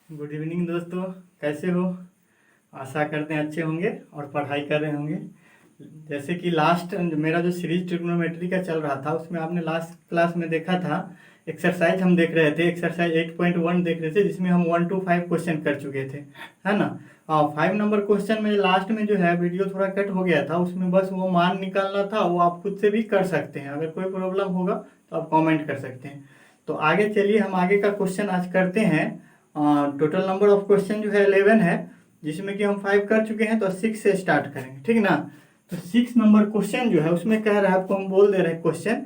Good evening दोस्तों, कैसे हो? आशा करते हैं अच्छे होंगे और पढ़ाई कर रहे होंगे। जैसे कि लास्ट मेरा जो सीरीज ट्रिग्नोमेट्री का चल रहा था उसमें आपने लास्ट क्लास में देखा था। एक्सरसाइज हम देख रहे थे, एक्सरसाइज 8.1 देख रहे थे, जिसमें हम 1 to 5 क्वेश्चन कर चुके थे, है ना। 5 नंबर क्वेश्चन में लास्ट में जो है वीडियो थोड़ा कट हो गया था, उसमें बस वो मान निकालना था। वो आप खुद से भी कर सकते हैं, अगर कोई प्रॉब्लम होगा तो आप कमेंट कर सकते हैं। तो आगे चलिए, हम आगे का क्वेश्चन आज करते हैं। टोटल नंबर ऑफ क्वेश्चन जो है 11 है, जिसमें कि हम 5 कर चुके हैं, तो 6 से स्टार्ट करेंगे, ठीक ना। तो 6 नंबर क्वेश्चन जो है उसमें कह रहा है, आपको हम बोल दे रहे हैं क्वेश्चन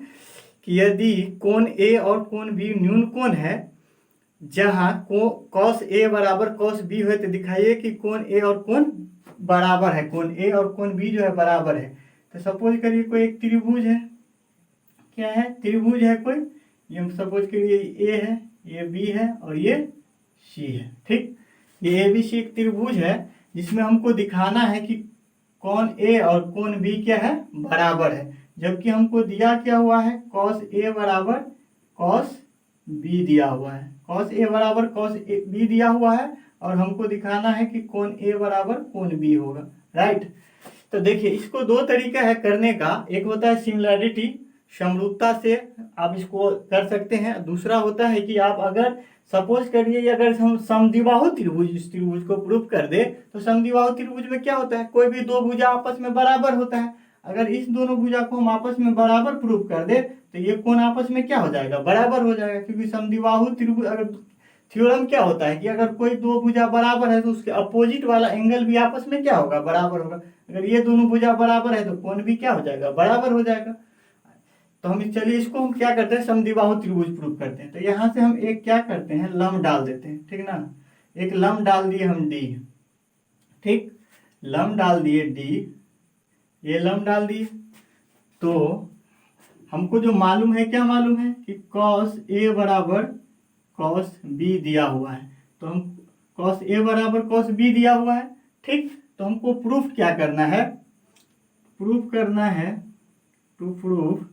कि यदि कोण ए और कोण बी न्यून कोण है, जहां कॉस ए बराबर कॉस बी हो, तो दिखाइए कि कोण ए और कोण बराबर है, कोण ए और कोण बी जो है बराबर है। तो सपोज करिए कोई एक त्रिभुज है, क्या है, त्रिभुज है कोई। ये हम सपोज करिए ए है, ये बी है और ये सी है, ठीक। ये ए बी सी एक त्रिभुज है, जिसमें हमको दिखाना है कि कोण ए और कोण बी क्या है, बराबर है। जबकि हमको दिया क्या हुआ है, कॉस ए बराबर कॉस बी दिया हुआ है, कॉस ए बराबर कॉस बी दिया हुआ है, और हमको दिखाना है कि कोण ए बराबर कोण बी होगा, राइट। तो देखिए, इसको दो तरीका है करने का। एक होता है सिमिलैरिटी, समरूपता से आप इसको कर सकते हैं। दूसरा होता है कि आप अगर सपोज करिए, अगर हम समद्विबाहु त्रिभुज, इस त्रिभुज को प्रूव कर दे, तो समद्विबाहु त्रिभुज में क्या होता है, कोई भी दो भुजा आपस में बराबर होता है। अगर इस दोनों भुजा को हम आपस में बराबर प्रूव कर दे, तो ये कोण आपस में क्या हो जाएगा, बराबर हो जाएगा। क्योंकि समद्विबाहु त्रिभुज, अगर थ्योरम क्या होता है कि अगर कोई दो भुजा बराबर है, तो उसके अपोजिट वाला एंगल भी आपस में क्या होगा, बराबर होगा। अगर ये दोनों भुजा बराबर है, तो कोण भी क्या हो जाएगा, बराबर हो जाएगा। तो हम चलिए इसको हम क्या करते हैं, समद्विबाहु त्रिभुज प्रूव करते हैं। तो यहाँ से हम एक क्या करते हैं, लंब डाल देते हैं, ठीक ना। एक लंब डाल दिए हम डी, ठीक, लंब डाल दिए डी, ये लंब डाल दिए। तो हमको जो मालूम है, क्या मालूम है कि कॉस ए बराबर कॉस बी दिया हुआ है। तो हम कॉस ए बराबर कॉस बी दिया हुआ है, ठीक। तो हमको प्रूफ क्या करना है, प्रूफ करना है, टू प्रूफ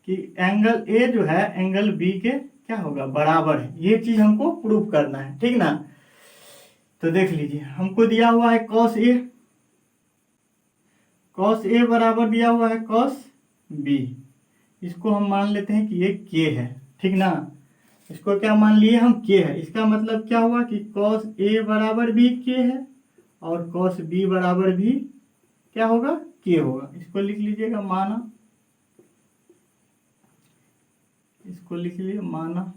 कि एंगल ए जो है एंगल बी के क्या होगा, बराबर है। ये चीज हमको प्रूफ करना है, ठीक ना। तो देख लीजिए, हमको दिया हुआ है कॉस ए, कॉस ए बराबर दिया हुआ है कॉस बी। इसको हम मान लेते हैं कि ये के है, ठीक ना। इसको क्या मान लिए हम, के है। इसका मतलब क्या हुआ कि कॉस ए बराबर भी के है, और कॉस बी बराबर भी क्या होगा, के होगा। इसको लिख लीजिएगा माना, इसको लिख लिए माना,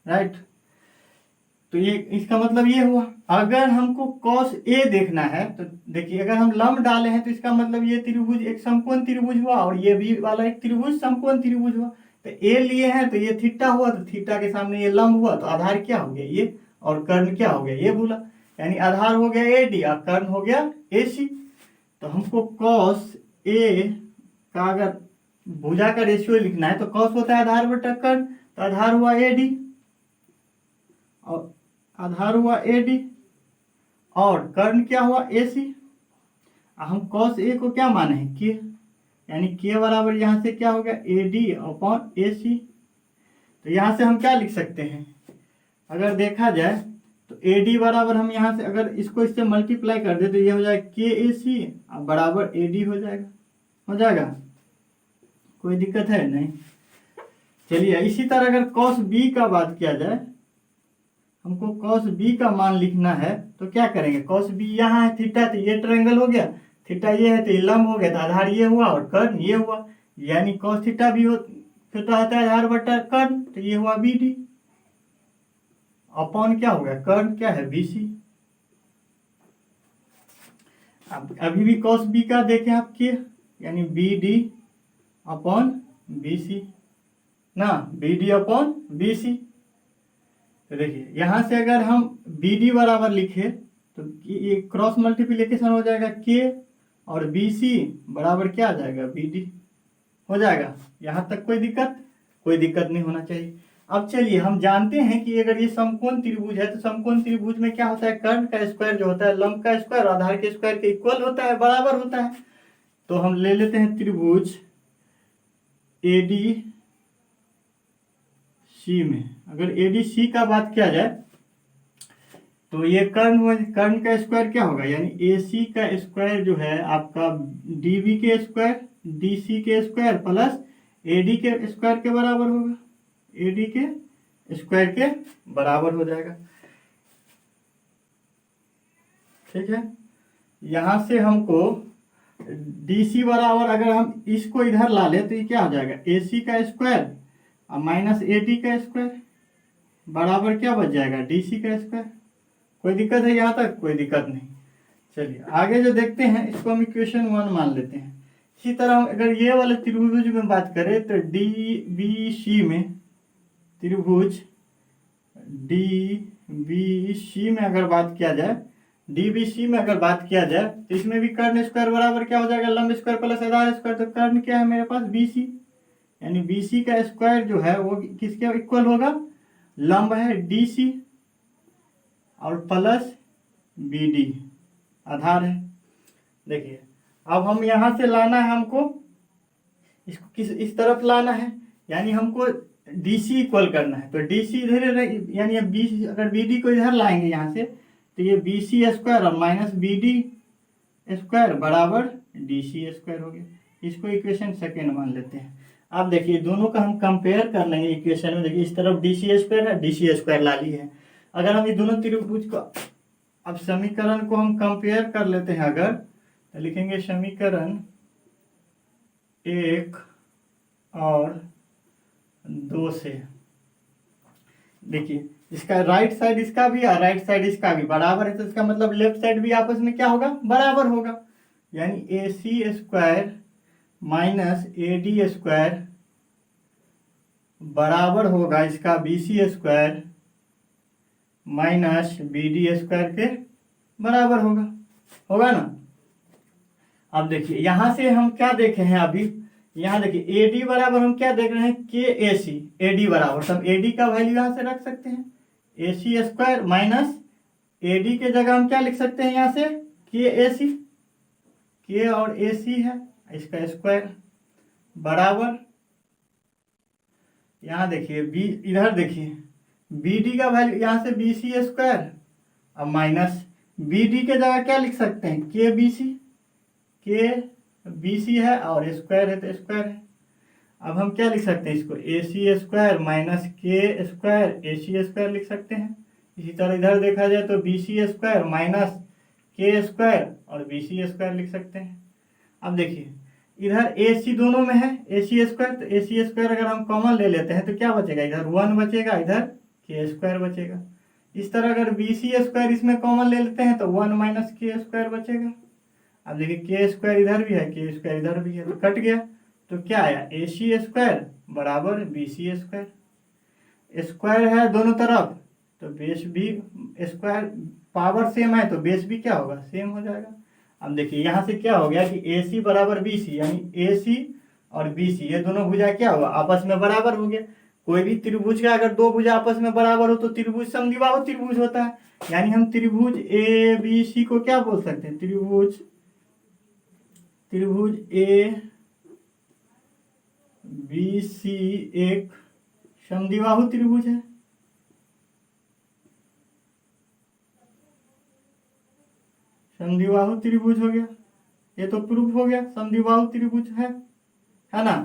राइट। तो ये इसका मतलब ये हुआ। अगर हमको कॉस ए देखना है, तो देखिए, अगर हम लंब डाले हैं, तो इसका मतलब ये त्रिभुज एक समकोण त्रिभुज हुआ, और ये बी वाला एक त्रिभुज समकोण त्रिभुज हुआ। तो ए लिए हैं तो ये थीटा हुआ, तो थीटा के सामने ये लंब हुआ, तो आधार क्या हो गया ये, और कर्ण क्या हो गया, ये बोला। यानी आधार हो गया ए डी और कर्ण हो गया ए सी। तो हमको कॉस ए का अगर भुजा का रेशियो लिखना है, तो कॉस होता है आधार बटा कर्ण, तो आधार हुआ ए डी, और आधार हुआ ए डी, और कर्ण क्या हुआ ए सी। हम कॉस ए को क्या माने हैं, के, यानी के बराबर यहाँ से क्या हो गया, ए डी अपॉन ए सी। तो यहाँ से हम क्या लिख सकते हैं, अगर देखा जाए तो ए डी बराबर, हम यहाँ से अगर इसको इससे मल्टीप्लाई कर दे, तो ये हो जाएगा के ए सी बराबर ए डी हो जाएगा, हो जाएगा। कोई दिक्कत है नहीं। चलिए, इसी तरह अगर कॉस बी का बात किया जाए, हमको कॉस बी का मान लिखना है, तो क्या करेंगे, कॉस बी यहाँ है थीटा, तो ये ट्रायंगल हो गया, थीटा ये है तो ये लंब हो गया, तो आधार ये हुआ और कर्ण ये हुआ। यानी कॉस थीटा भी थीटा होता है आधार बटा कर्ण, तो ये हुआ बी डी अपॉन क्या हो गया, कर्ण क्या है, बी सी। अब अभी भी कॉस बी का देखें आप, के यानी B D upon B C ना, B D upon B C. तो देखिए, यहां से अगर हम बी डी बराबर लिखे, तो ये क्रॉस मल्टीप्लिकेशन हो जाएगा, के और बी सी बराबर क्या आ जाएगा, बी डी हो जाएगा। यहां तक कोई दिक्कत, कोई दिक्कत नहीं होना चाहिए। अब चलिए, हम जानते हैं कि अगर ये समकोण त्रिभुज है, तो समकोण त्रिभुज में क्या होता है, कर्ण का स्क्वायर जो होता है लंब का स्क्वायर और आधार के स्क्वायर के इक्वल होता है, बराबर होता है। तो हम ले लेते हैं त्रिभुज ए डी सी में, अगर ए डी सी का बात किया जाए, तो ये कर्ण का स्क्वायर क्या होगा, यानी ए सी का स्क्वायर जो है आपका डी बी के स्क्वायर डी सी के स्क्वायर प्लस ए डी के स्क्वायर के बराबर होगा, ए डी के स्क्वायर के बराबर हो जाएगा। ठीक है, यहाँ से हमको डी सी बराबर, अगर हम इसको इधर ला ले तो ये क्या हो जाएगा, ए सी का स्क्वायर और माइनस ए डी का स्क्वायर बराबर क्या बच जाएगा, डी सी का स्क्वायर। कोई दिक्कत है यहाँ तक? कोई दिक्कत नहीं। चलिए आगे जो देखते हैं इसको हम इक्वेशन 1 मान लेते हैं। इसी तरह हम अगर ये वाले त्रिभुज में बात करें तो डी बी सी में, त्रिभुज डी बी सी में अगर बात किया जाए, डी बी सी में अगर बात किया जाए तो इसमें भी कर्ण स्क्वायर बराबर क्या हो जाएगा, लंब स्क्वायर प्लस आधार स्क्वायर। तो कर्ण क्या है मेरे पास, बी सी, यानी बी सी का स्क्वायर जो है वो किसके इक्वल होगा, लंब है डी सी और प्लस बी डी आधार है। देखिए अब हम यहाँ से लाना है, हमको इसको इस तरफ लाना है, यानी हमको डी सी इक्वल करना है। तो डी सी इधर, यानी बी, अगर बी डी को इधर लाएंगे यहाँ से तो ये बी सी स्क्वायर और माइनस बी डी स्क्वायर बराबर डी सी स्क्वायर हो गया। इसको इक्वेशन सेकेंड मान लेते हैं। अब देखिए दोनों का हम कंपेयर कर लेंगे इक्वेशन में। देखिए इस तरफ डी सी स्क्वायर है, डी सी स्क्वायर ला ली है। अगर हम ये दोनों त्रिभुज को, अब समीकरण को हम कंपेयर कर लेते हैं, अगर तो लिखेंगे समीकरण 1 और 2 से। देखिए इसका राइट साइड इसका भी और राइट साइड इसका भी बराबर है, तो इसका मतलब लेफ्ट साइड भी आपस में क्या होगा, बराबर होगा। यानी A C square minus A D square बराबर होगा इसका B C square minus B D square के बराबर होगा ना। अब देखिए यहाँ से हम क्या देखे हैं, अभी यहाँ देखिए ए डी बराबर हम क्या देख रहे हैं, के ए सी, ए डी बराबर, तब ए डी का वैल्यू यहाँ से रख सकते हैं, ए C square minus A D के जगह हम क्या लिख सकते हैं यहाँ से, के ए सी, के और ए सी है इसका स्क्वायर बराबर, यहाँ देखिए बी, इधर देखिए बी डी का वैल्यू यहाँ से बी सी स्क्वायर और माइनस बी डी के जगह क्या लिख सकते हैं, के बी सी, के बी सी है और स्क्वायर है तो स्क्वायर है। अब हम क्या लिख सकते हैं इसको, ए सी स्क्वायर माइनस के स्क्वायर ए सी स्क्वायर लिख सकते हैं। इसी तरह इधर देखा जाए तो बी सी स्क्वायर माइनस के स्क्वायर और बी सी स्क्वायर लिख सकते हैं। अब देखिए इधर ए सी दोनों में है, ए सी स्क्वायर, तो ए सी स्क्वायर अगर हम कॉमन ले लेते हैं तो क्या बचेगा, इधर 1 बचेगा, इधर के स्क्वायर बचेगा। इस तरह अगर बी सी स्क्वायर इसमें कॉमन ले लेते हैं तो 1 माइनस के स्क्वायर बचेगा। अब देखिए के स्क्वायर इधर भी है, के स्क्वायर इधर भी है, तो कट गया। तो क्या आया, ए सी स्क्वायर बराबर बी सी स्क्वायर। स्क्वायर है दोनों तरफ तो बेस भी स्क्वायर, पावर सेम है तो बेस भी क्या होगा, सेम हो जाएगा। अब देखिए यहाँ से क्या हो गया कि ए सी बराबर बी सी, यानी ए सी और बी सी ये दोनों भुजा क्या हुआ, आपस में बराबर हो गया। कोई भी त्रिभुज का अगर दो भुजा आपस में बराबर हो तो त्रिभुज समद्विबाहु त्रिभुज होता है। यानी हम त्रिभुज ए बी सी को क्या बोल सकते हैं, त्रिभुज ए बी सी एक समद्विबाहु त्रिभुज है। समद्विबाहु त्रिभुज हो गया, ये तो प्रूफ हो गया समद्विबाहु त्रिभुज है ना।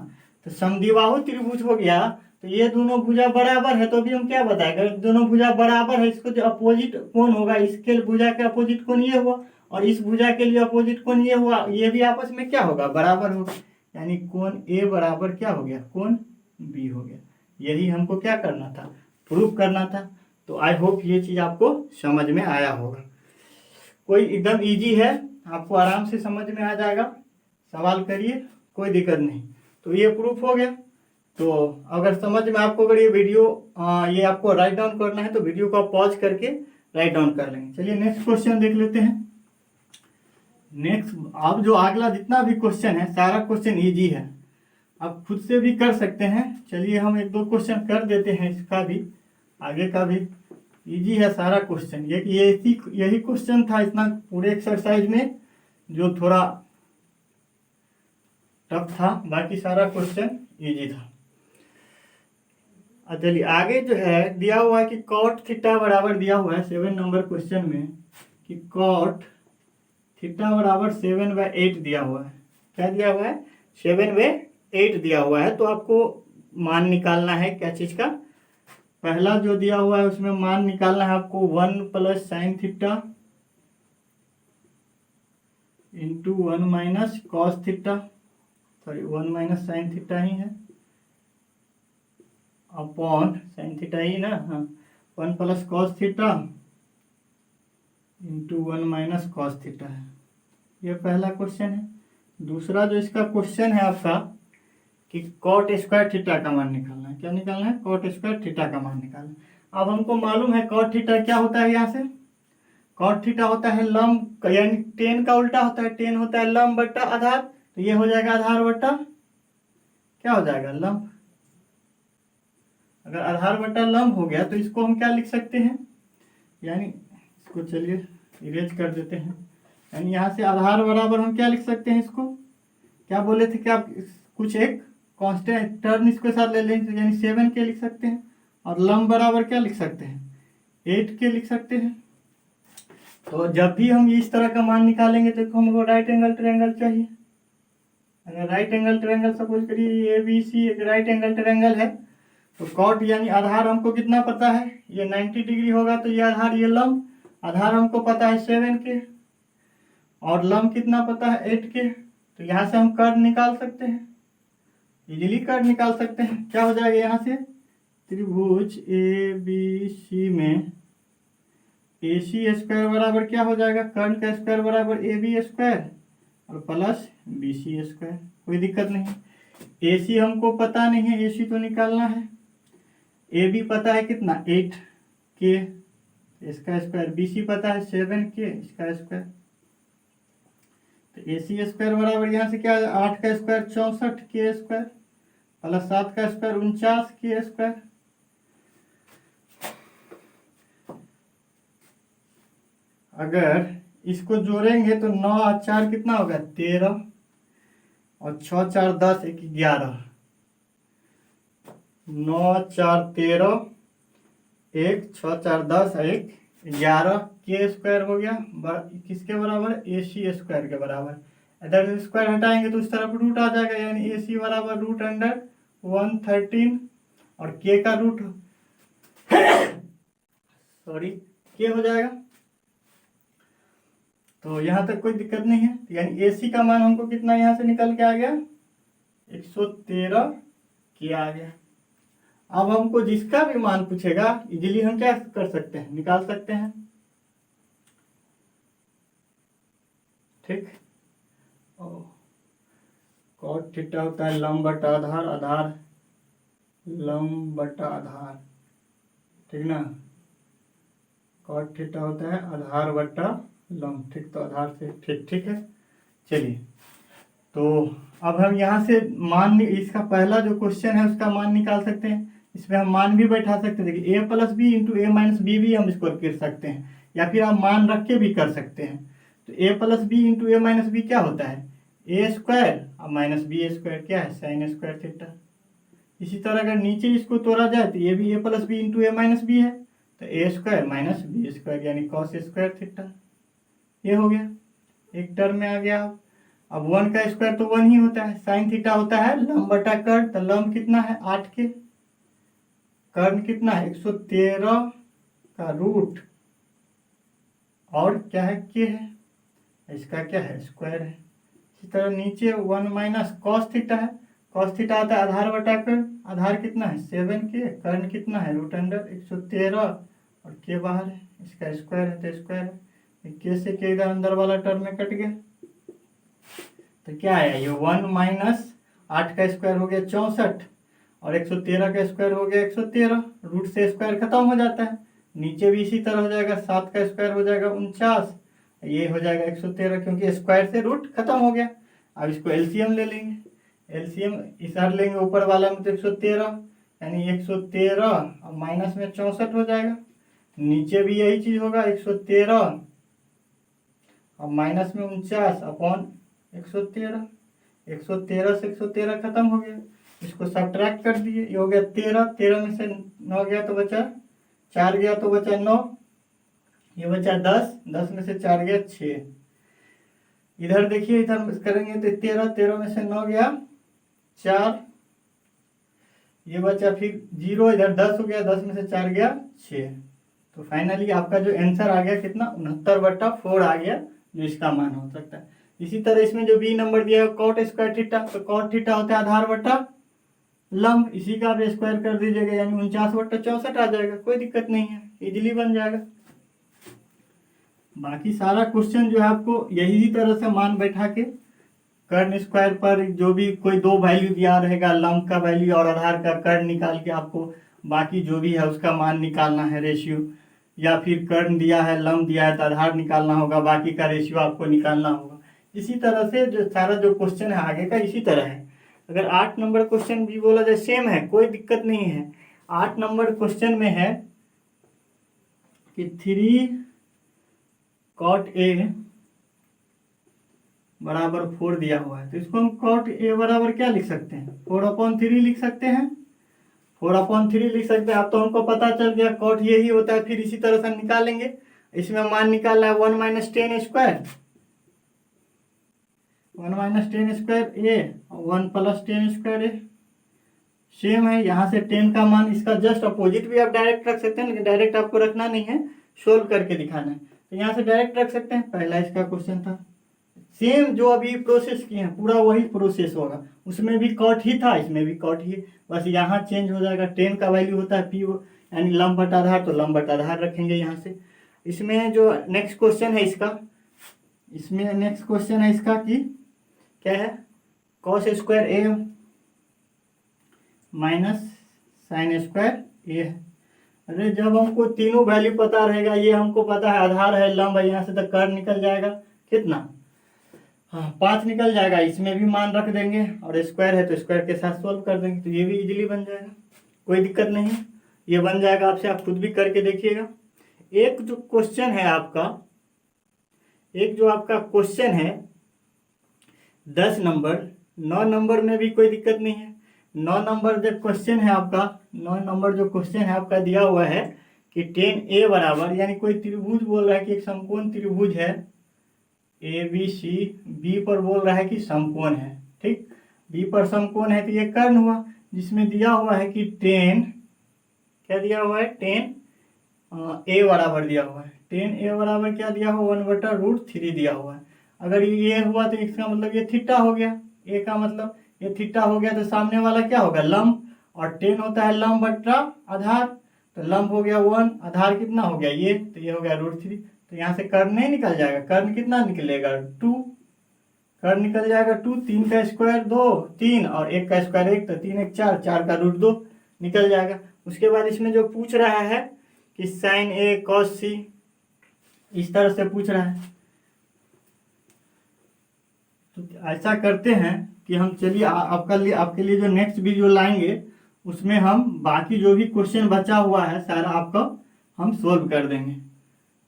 तो समद्विबाहु त्रिभुज हो गया, तो ये दोनों भुजा बराबर है, तो भी हम क्या बताएंगे, अगर दोनों भुजा बराबर है, इसको जो अपोजिट कोण होगा, इसके भुजा के अपोजिट कोण ये हुआ और इस भुजा के लिए अपोजिट कोण ये हुआ, ये भी आपस में क्या होगा, बराबर होगा। यानी कोण ए बराबर क्या हो गया, कोण बी हो गया। यही हमको क्या करना था, प्रूफ करना था। तो आई होप ये चीज आपको समझ में आया होगा। कोई एकदम इजी है, आपको आराम से समझ में आ जाएगा, सवाल करिए, कोई दिक्कत नहीं। तो ये प्रूफ हो गया। तो अगर समझ में आपको, अगर ये वीडियो ये आपको राइट डाउन करना है तो वीडियो को आप पॉज करके राइट डाउन कर लेंगे। चलिए नेक्स्ट क्वेश्चन देख लेते हैं। नेक्स्ट अब जो अगला जितना भी क्वेश्चन है सारा क्वेश्चन इजी है, आप खुद से भी कर सकते हैं। चलिए हम 1-2 क्वेश्चन कर देते हैं, इसका भी आगे का भी इजी है सारा क्वेश्चन। यही क्वेश्चन था इतना पूरे एक्सरसाइज में जो थोड़ा टफ था, बाकी सारा क्वेश्चन इजी था। चलिए आगे जो है दिया हुआ है कि कॉट थीटा बराबर दिया हुआ है 7 नंबर क्वेश्चन में कि कॉट थीटा बराबर 7/8 दिया हुआ है। क्या दिया हुआ है? 7/8 दिया हुआ है। तो आपको मान निकालना है क्या चीज का? पहला जो दिया हुआ है उसमें मान निकालना है आपको 1 + sin theta into 1 - cos theta, sorry 1 - sin theta ही है अपॉन sin थीटा ही ना, हाँ 1 + cos theta into 1 - cos theta है। ये पहला क्वेश्चन है। दूसरा जो इसका क्वेश्चन है आपका कि कॉट स्क्वायर थीटा का मान निकालना है। क्या निकालना है? कॉट स्क्वायर थीटा का मान निकालना है। अब हमको मालूम है कॉट थीटा क्या होता है। यहाँ से कॉट थीटा होता है लंब, यानी टेन का उल्टा होता है। टेन होता है लंब बट्टा आधार, तो ये हो जाएगा आधार बट्टा क्या हो जाएगा? लंब। अगर आधार बट्टा लंब हो गया तो इसको हम क्या लिख सकते हैं? यानी इसको चलिए इरेज कर देते हैं। यानी यहाँ से आधार बराबर हम क्या लिख सकते हैं? इसको क्या बोले थे कि आप कुछ एक कांस्टेंट टर्म इसके साथ ले लेंगे, यानी 7 के लिख सकते हैं। और लंब बराबर क्या लिख सकते हैं? 8 के लिख सकते हैं। तो जब भी हम इस तरह का मान निकालेंगे तो हमको राइट एंगल ट्रायंगल चाहिए। अगर राइट एंगल ट्रायंगल सपोज करिए ABC एक राइट एंगल ट्रायंगल है, तो कॉट यानी आधार हमको कितना पता है? ये 90 डिग्री होगा, तो ये आधार, ये लंब। आधार हमको पता है 7 के और लंब कितना पता है? 8 के। तो यहाँ से हम कर्व निकाल सकते हैं, इजीली कर्व निकाल सकते हैं। क्या हो जाएगा यहाँ से? त्रिभुज ABC में AC स्क्वायर बराबर क्या हो जाएगा? कर्व का स्क्वायर बराबर AB स्क्वायर और प्लस BC स्क्वायर। कोई दिक्कत नहीं। AC हमको पता नहीं है, AC तो निकालना है। AB पता है कितना? 8 के, इसका स्क्वायर। BC पता है 7 के, इसका स्क्वायर। तो AC स्क्वायर बराबर यहाँ से क्या है? 8 का स्क्वायर 64 के स्क्वायर प्लस 7 का स्क्वायर 49 के स्क्वायर। अगर इसको जोड़ेंगे तो 9 और 4 कितना होगा? 13 और 6 4 10 1 11। 9 4 13 1 6 4 10 1 11 के स्क्वायर हो गया। किसके बराबर? AC स्क्वायर के बराबर। इधर स्क्वायर हटाएंगे तो उस तरफ रूट आ जाएगा, यानी AC बराबर √113 और के का रूट सॉरी के हो जाएगा। तो यहाँ तक कोई दिक्कत नहीं है। यानी AC का मान हमको कितना यहाँ से निकल के आ गया? 113 के आ गया। अब हमको जिसका भी मान पूछेगा इजीली हम क्या कर सकते हैं? निकाल सकते हैं। ठीक। कॉट थीटा होता है लंब बटा आधार, आधार लंब बटा आधार, ठीक ना। कॉट थीटा होता है आधार बटा लंब, ठीक। तो आधार से ठीक ठीक है। चलिए तो अब हम यहाँ से मान, इसका पहला जो क्वेश्चन है उसका मान निकाल सकते हैं। इसमें हम मान भी बैठा सकते हैं। देखिए A + B into A - B भी हम इसको कर सकते हैं, या फिर आप मान रख के भी कर सकते हैं। तो A + B into A - B क्या होता है? A स्क्वायर और -B स्क्वायर क्या है? sin square theta. इसी तरह अगर नीचे इसको तोड़ा जाए तो ये भी A + B into A - B है, तो A स्क्वायर -B स्क्वायर यानी cos स्क्वायर थीटा। ये हो गया, एक टर्म में आ गया। अब 1 का स्क्वायर तो 1 ही होता है। साइन थीटा होता है लंब बटा कर्व, तो लंब कितना है? 8 के, कर्व कितना है? 113 का रूट और क्या है? के है, इसका क्या है? स्क्वायर है। इसी तरह नीचे 1 - cos थीटा है। cos थीटा आता है आधार बटा कर्व, आधार कितना है? 7 के, कर्व कितना है? √113 और के बाहर है, इसका स्क्वायर है तो स्क्वायर है। के से के इधर अंदर वाला टर्म में कट गया, तो क्या आया? ये 1 - 8 का स्क्वायर हो गया 64 और 113 का स्क्वायर हो गया 113। रूट से स्क्वायर खत्म हो जाता है। नीचे भी इसी तरह हो जाएगा, 7 का स्क्वायर हो जाएगा 49, ये हो जाएगा 113, क्योंकि स्क्वायर से रूट खत्म हो गया। अब इसको एलसीएम ले लेंगे। एलसीएम इधर लेंगे ऊपर वाला में तो 113, यानी 113 और माइनस में 64 हो जाएगा। नीचे भी यही चीज होगा, 113 और माइनस में 49 अपॉन 113। 113 से 113 खत्म हो गया, इसको सब्ट्रैक्ट कर दिए, ये हो गया 13, 13 में से 9 गया तो बचा 4, गया तो बचा 9, ये बचा 10, 10 में से 4 गया 6। इधर देखिए, इधर करेंगे तो 13, 13 में से 9 गया 4, ये बचा फिर 0, इधर 10 हो गया, 10 में से 4 गया 6। तो फाइनली आपका जो आंसर आ गया कितना, 69/4 आ गया, जो इसका मान हो सकता है। इसी तरह इसमें जो बी नंबर दिया है कॉट स्क्वायर थीटा, तो कॉट थीटा होता है आधार बटा लंब, इसी का आप स्क्वायर कर दीजिएगा, यानी 49/64 आ जाएगा, कोई दिक्कत नहीं है, इजीली बन जाएगा। बाकी सारा क्वेश्चन जो है आपको यही तरह से मान बैठा के कर्ण स्क्वायर पर जो भी कोई दो वैल्यू दिया रहेगा, लंब का वैल्यू और आधार का, कर्ण निकाल के आपको बाकी जो भी है उसका मान निकालना है, रेशियो, या फिर कर्ण दिया है, लंब दिया है तो आधार निकालना होगा, बाकी का रेशियो आपको निकालना होगा। इसी तरह से जो सारा जो क्वेश्चन है आगे का इसी तरह है। अगर 8 नंबर क्वेश्चन भी बोला जाए सेम है, कोई दिक्कत नहीं है। 8 नंबर क्वेश्चन में है कि 3 cot A बराबर 4 दिया हुआ है, तो इसको हम cot A बराबर क्या लिख सकते हैं, 4/3 लिख सकते हैं, 4/3 लिख सकते हैं। अब तो हमको पता चल गया cot यही होता है, फिर इसी तरह से हम निकालेंगे। इसमें मान निकालना है 1 - 10 square, 1 - 10 square A, 1 + 10 square A same है। यहाँ से 10 का मान इसका जस्ट अपोजिट भी आप डायरेक्ट रख सकते हैं, लेकिन डायरेक्ट आपको रखना नहीं है, सोल्व करके दिखाना है, तो यहाँ से डायरेक्ट रख सकते हैं। पहला इसका क्वेश्चन था, सेम जो अभी प्रोसेस किए हैं पूरा वही प्रोसेस होगा, उसमें भी कॉट ही था, इसमें भी कॉट ही, बस यहाँ चेंज हो जाएगा। 10 का वैल्यू होता है पी, यानी लंब बटा आधार, तो लंब बटा आधार रखेंगे यहाँ से। इसमें जो नेक्स्ट क्वेश्चन है इसका, इसमें नेक्स्ट क्वेश्चन है इसका कि क्या है, कॉस स्क्वायर ए माइनस साइन स्क्वायर ए है। अरे जब हमको तीनों वैल्यू पता रहेगा, ये हमको पता है आधार है, लंब है, यहाँ से तो कर्ण निकल जाएगा कितना, हाँ 5 निकल जाएगा, इसमें भी मान रख देंगे, और स्क्वायर है तो स्क्वायर के साथ सोल्व कर देंगे, तो ये भी इजीली बन जाएगा, कोई दिक्कत नहीं है, ये बन जाएगा आपसे, आप खुद भी करके देखिएगा। एक जो क्वेश्चन है आपका, एक जो आपका क्वेश्चन है 10 नंबर, 9 नंबर में भी कोई दिक्कत नहीं है। 9 नंबर जो क्वेश्चन है आपका, 9 नंबर जो क्वेश्चन है आपका दिया हुआ है कि 10A बराबर, यानी कोई त्रिभुज बोल रहा है कि एक समकोण त्रिभुज है ABC, B पर बोल रहा है कि समकोण है, ठीक, B पर समकोण है, तो ये कर्ण हुआ, जिसमें दिया हुआ है कि 10, क्या दिया हुआ है, 10A बराबर दिया हुआ है, 10A बराबर क्या दिया हुआ, 1/√3 दिया हुआ है। अगर ये हुआ तो इसका मतलब ये थीटा हो गया, A का मतलब ये थीटा हो गया, तो सामने वाला क्या होगा, लंब, और 10 होता है लंब बटा आधार, तो लंब हो गया 1, आधार कितना हो गया ये, तो ये हो गया √3, तो यहाँ से कर्ण नहीं निकल जाएगा, कर्ण कितना निकलेगा 2, कर्ण निकल जाएगा 2, 3 का स्क्वायर 2, 3, और 1 का स्क्वायर 1, तो 3 1 4, 4 का √2 निकल जाएगा। उसके बाद इसमें जो पूछ रहा है कि साइन A cos C, इस तरह से पूछ रहा है, तो ऐसा करते हैं कि हम चलिए आपके लिए जो नेक्स्ट वीडियो लाएंगे उसमें हम बाकी जो भी क्वेश्चन बचा हुआ है सारा आपका हम सोल्व कर देंगे।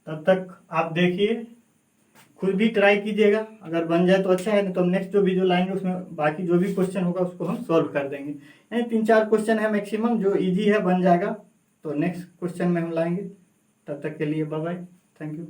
तब तक आप देखिए, खुद भी ट्राई कीजिएगा, अगर बन जाए तो अच्छा है, नहीं तो हम नेक्स्ट जो वीडियो लाएंगे उसमें बाकी जो भी क्वेश्चन होगा उसको हम सोल्व कर देंगे। यानी 3-4 क्वेश्चन है मैक्सिमम जो इजी है, बन जाएगा, तो नेक्स्ट क्वेश्चन में हम लाएंगे। तब तक के लिए बाय बाय, थैंक यू।